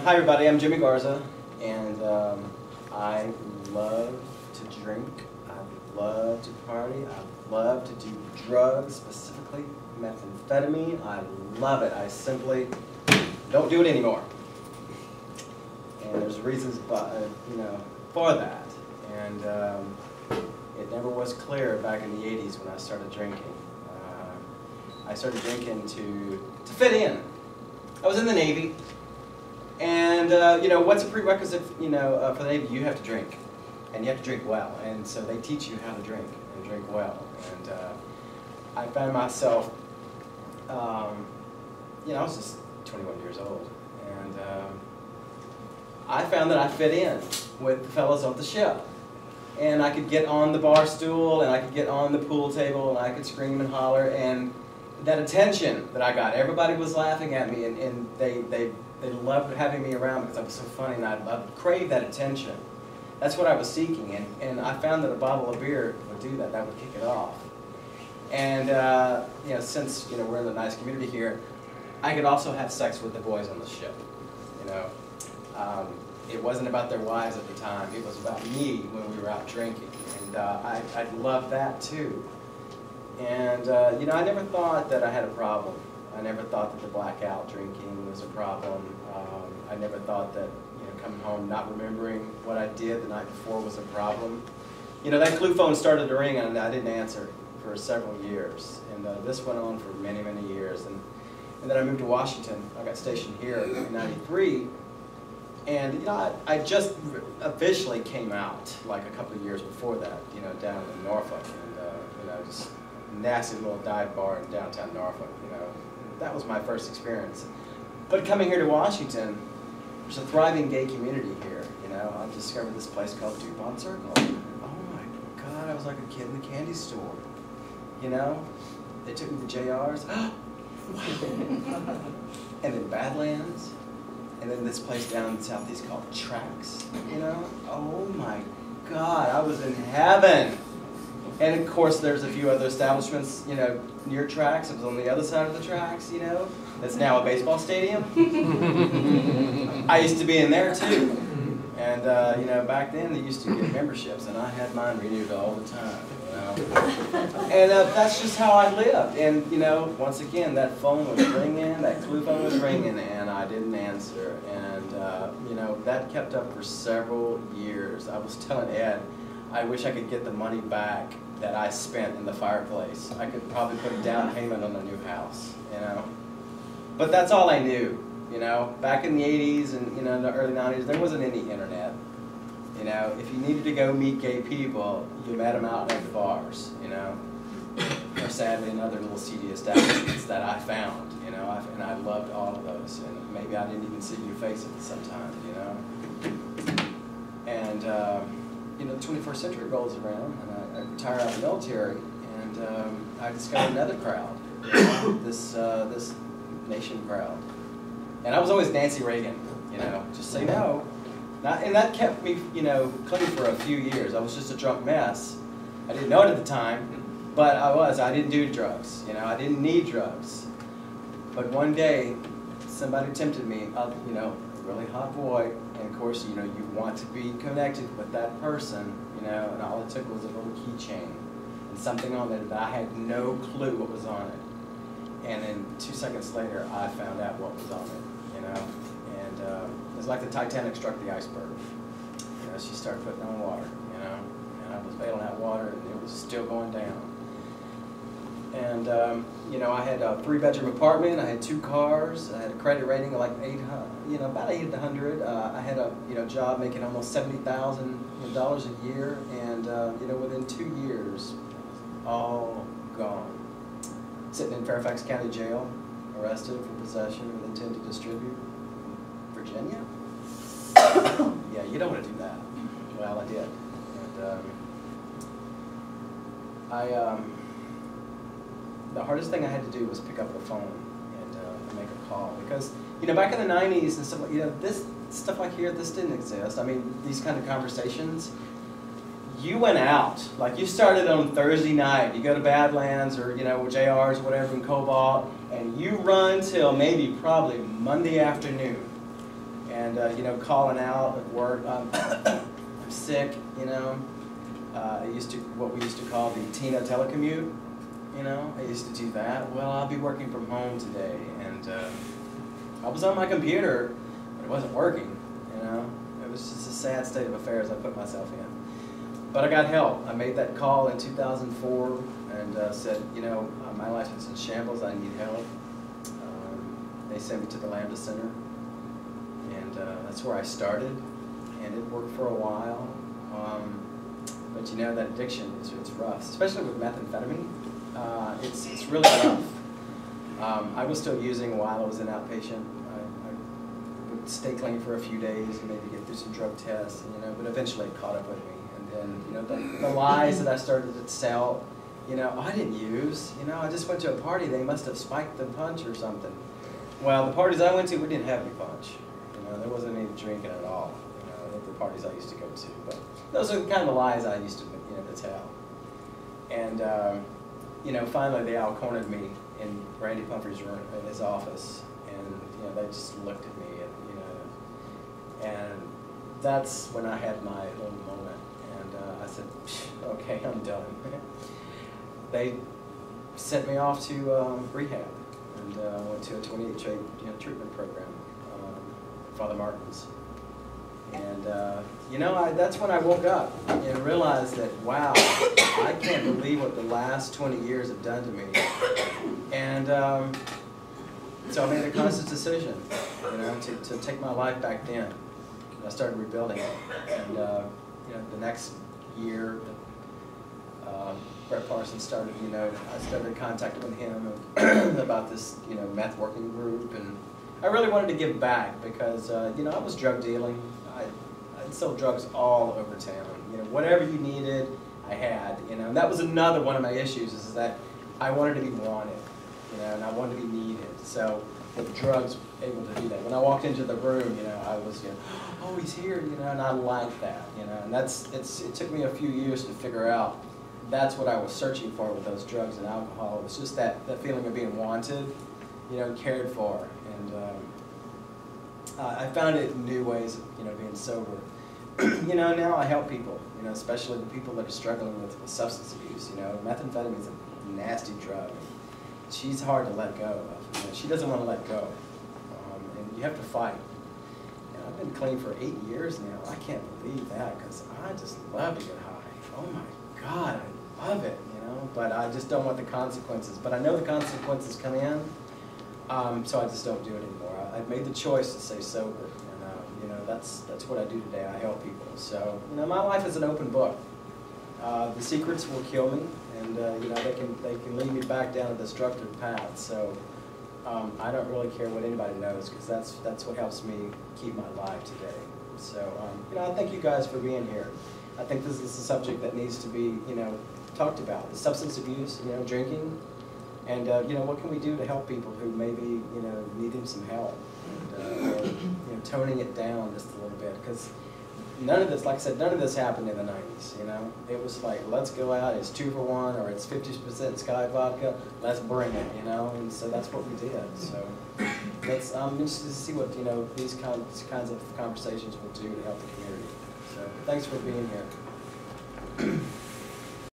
Hi everybody, I'm Jimmy Garza, and I love to drink, I love to party, I love to do drugs, specifically methamphetamine. I love it. I simply don't do it anymore. And there's reasons for that. And it never was clear back in the 80s when I started drinking. I started drinking to fit in. I was in the Navy. And, what's a prerequisite, for the Navy? You have to drink, and you have to drink well. And so they teach you how to drink, and drink well. And I found myself, I was just 21 years old. And I found that I fit in with the fellows on the ship. And I could get on the bar stool, and I could get on the pool table, and I could scream and holler. And that attention that I got, everybody was laughing at me, and they loved having me around because I was so funny, and I craved that attention. That's what I was seeking, and I found that a bottle of beer would do that. That would kick it off. And since we're in a nice community here, I could also have sex with the boys on the ship. It wasn't about their wives at the time. It was about me when we were out drinking, and I loved that too. And I never thought that I had a problem. I never thought that the blackout drinking was a problem. I never thought that coming home not remembering what I did the night before was a problem. That clue phone started to ring and I didn't answer for several years. And this went on for many, many years. And then I moved to Washington. I got stationed here in '93. And I just officially came out like a couple of years before that, down in Norfolk. And just a nasty little dive bar in downtown Norfolk, That was my first experience. But coming here to Washington, there's a thriving gay community here, I discovered this place called DuPont Circle. Oh my God, I was like a kid in the candy store, They took me to JR's, and then Badlands, and then this place down in Southeast called Tracks, Oh my God, I was in heaven. And of course, there's a few other establishments, near Tracks. It was on the other side of the tracks, That's now a baseball stadium. I used to be in there too. And back then they used to get memberships, and I had mine renewed all the time. And that's just how I lived. And once again, that phone was ringing, that clue phone was ringing, and I didn't answer. And that kept up for several years. I was telling Ed, I wish I could get the money back that I spent in the fireplace. I could probably put a down payment on a new house, But that's all I knew, Back in the 80s and, in the early 90s, there wasn't any internet. If you needed to go meet gay people, you met them out at the bars, Or sadly in other little seedy establishments that I found, and I loved all of those. And maybe I didn't even see your faces sometimes, And, the 21st century rolls around, and I retire out of the military, and I discovered another crowd, this nation crowd. And I was always Nancy Reagan, just say no. And that kept me, clean for a few years. I was just a drunk mess. I didn't know it at the time, but I didn't do drugs, I didn't need drugs. But one day, somebody tempted me, a really hot boy, and of course, you want to be connected with that person, and all it took was a little keychain and something on it that I had no clue what was on it. And then 2 seconds later, I found out what was on it, And it was like the Titanic struck the iceberg. She started putting on water, and I was bailing out water, and it was still going down. And, I had a 3-bedroom apartment, I had 2 cars, I had a credit rating of like 800, about 800. I had a, job making almost $70,000 a year, and, within 2 years, all gone. Sitting in Fairfax County Jail, arrested for possession with intent to distribute. Virginia? Yeah, you don't want to do that. Well, I did. And, the hardest thing I had to do was pick up the phone and make a call, because back in the 90s and stuff like this stuff like here, this didn't exist. I mean, these kind of conversations, you went out, like you started on Thursday night, you go to Badlands or JR's or whatever in Cobalt, and you run till maybe probably Monday afternoon. And and you know, calling out at work, I'm sick, you know. I used to, what we used to call the Tina telecommute, you know. I used to do that. Well, I'll be working from home today, and I was on my computer, but it wasn't working, you know. It was just a sad state of affairs I put myself in. But I got help. I made that call in 2004 and said, you know, my life is in shambles, I need help. They sent me to the Lambda Center, and that's where I started, and it worked for a while. But you know, that addiction, it's rough, especially with methamphetamine. It's really rough. I was still using while I was an outpatient. I would stay clean for a few days and maybe get through some drug tests, you know, but eventually it caught up with me. And then, you know, the lies that I started to sell, you know, I didn't use, you know, I just went to a party, they must have spiked the punch or something. Well, the parties I went to, we didn't have any punch. You know, there wasn't any drinking at all, you know, at the parties I used to go to. But those are the kind of the lies I used to, you know, to tell. And, you know, finally they all cornered me in Randy Pumphrey's room, in his office, and, you know, they just looked at me, and, you know, and that's when I had my little moment. And I said, okay, I'm done. They sent me off to rehab. And went to a 28-day treatment program, Father Martin's. And you know, that's when I woke up and realized that, wow, I can't believe what the last 20 years have done to me. And so I made a conscious decision, you know, to take my life back then. And I started rebuilding it. And you know, the next year, Brett Parsons started, you know, I started contacting with him about this, you know, meth working group, and I really wanted to give back because, you know, I was drug dealing. I'd sell drugs all over town. You know, whatever you needed, I had, you know, and that was another one of my issues, is that I wanted to be wanted, you know, and I wanted to be needed. So with drugs, able to do that. When I walked into the room, you know, I was, you know, oh, he's here, you know, and I liked that, you know, and it took me a few years to figure out that's what I was searching for with those drugs and alcohol. It was just that feeling of being wanted, you know, cared for. And I found it in new ways of, you know, being sober. You know, now I help people, you know, especially the people that are struggling with substance abuse. You know, methamphetamine is a nasty drug. She's hard to let go of. You know, she doesn't want to let go. And you have to fight. You know, I've been clean for 8 years now. I can't believe that, because I just love to get high. Oh my God, I love it, you know, but I just don't want the consequences. But I know the consequences come in, so I just don't do it anymore. I've made the choice to stay sober, and you know, that's what I do today. I help people. So, you know, my life is an open book. The secrets will kill me, and you know, they can lead me back down a destructive path. So I don't really care what anybody knows, because that's what helps me keep my life today. So you know, I thank you guys for being here. I think this is a subject that needs to be, you know, talked about. The substance abuse, you know, drinking, and you know, what can we do to help people who maybe, you know, needing some help, and or, you know, toning it down just a little bit, because none of this, like I said, none of this happened in the 90s. You know, it was like, let's go out, it's 2 for 1, or it's 50% Sky vodka, let's bring it, you know, and so that's what we did. So I'm interested to see what, you know, these kinds of conversations will do to help the community. So thanks for being here.